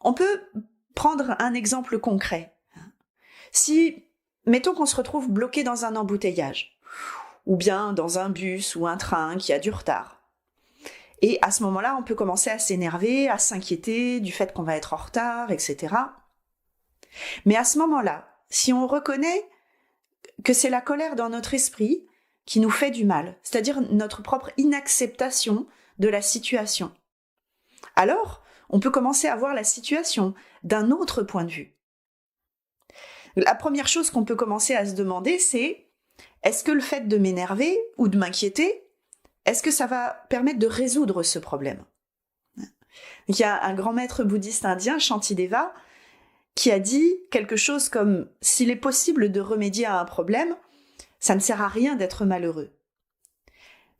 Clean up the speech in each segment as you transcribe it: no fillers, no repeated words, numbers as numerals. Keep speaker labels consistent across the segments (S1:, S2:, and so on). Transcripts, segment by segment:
S1: On peut prendre un exemple concret. Si, mettons qu'on se retrouve bloqué dans un embouteillage, ou bien dans un bus ou un train qui a du retard. Et à ce moment-là, on peut commencer à s'énerver, à s'inquiéter du fait qu'on va être en retard, etc. Mais à ce moment-là, si on reconnaît que c'est la colère dans notre esprit qui nous fait du mal, c'est-à-dire notre propre inacceptation de la situation, alors on peut commencer à voir la situation d'un autre point de vue. La première chose qu'on peut commencer à se demander, c'est est-ce que le fait de m'énerver ou de m'inquiéter, est-ce que ça va permettre de résoudre ce problème ? Il y a un grand maître bouddhiste indien, Shantideva, qui a dit quelque chose comme « S'il est possible de remédier à un problème, ça ne sert à rien d'être malheureux.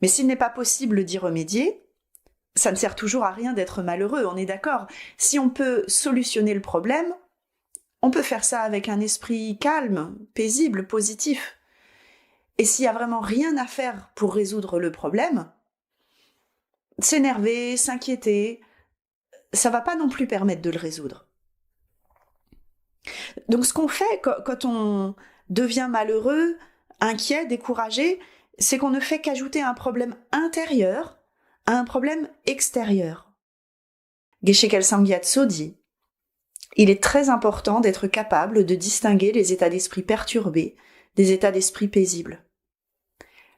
S1: Mais s'il n'est pas possible d'y remédier, ça ne sert toujours à rien d'être malheureux, on est d'accord. Si on peut solutionner le problème, on peut faire ça avec un esprit calme, paisible, positif. Et s'il n'y a vraiment rien à faire pour résoudre le problème, s'énerver, s'inquiéter, ça ne va pas non plus permettre de le résoudre. Donc ce qu'on fait quand on devient malheureux, inquiet, découragé, c'est qu'on ne fait qu'ajouter un problème intérieur à un problème extérieur. Geshe Kelsang Gyatso dit « Il est très important d'être capable de distinguer les états d'esprit perturbés des états d'esprit paisibles.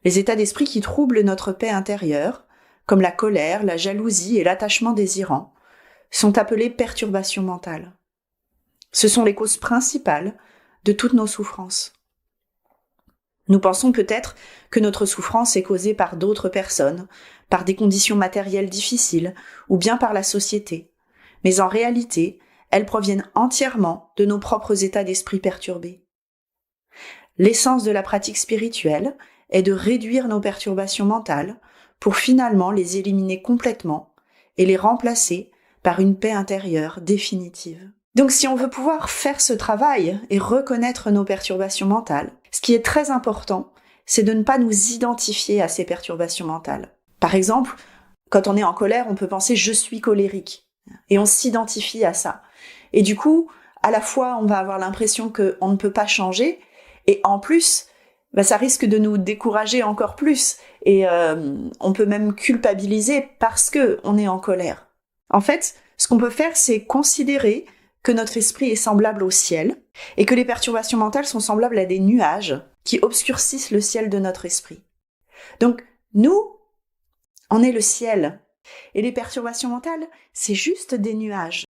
S1: Les états d'esprit qui troublent notre paix intérieure, comme la colère, la jalousie et l'attachement désirant, sont appelés perturbations mentales. Ce sont les causes principales de toutes nos souffrances. Nous pensons peut-être que notre souffrance est causée par d'autres personnes, par des conditions matérielles difficiles ou bien par la société, mais en réalité, elles proviennent entièrement de nos propres états d'esprit perturbés. L'essence de la pratique spirituelle est de réduire nos perturbations mentales pour finalement les éliminer complètement et les remplacer par une paix intérieure définitive. Donc si on veut pouvoir faire ce travail et reconnaître nos perturbations mentales, ce qui est très important, c'est de ne pas nous identifier à ces perturbations mentales. Par exemple, quand on est en colère, on peut penser « je suis colérique » et on s'identifie à ça. Et du coup, à la fois, on va avoir l'impression qu'on ne peut pas changer et en plus, ça risque de nous décourager encore plus et on peut même culpabiliser parce qu'on est en colère. En fait, ce qu'on peut faire, c'est considérer que notre esprit est semblable au ciel et que les perturbations mentales sont semblables à des nuages qui obscurcissent le ciel de notre esprit. Donc, nous, on est le ciel et les perturbations mentales, c'est juste des nuages.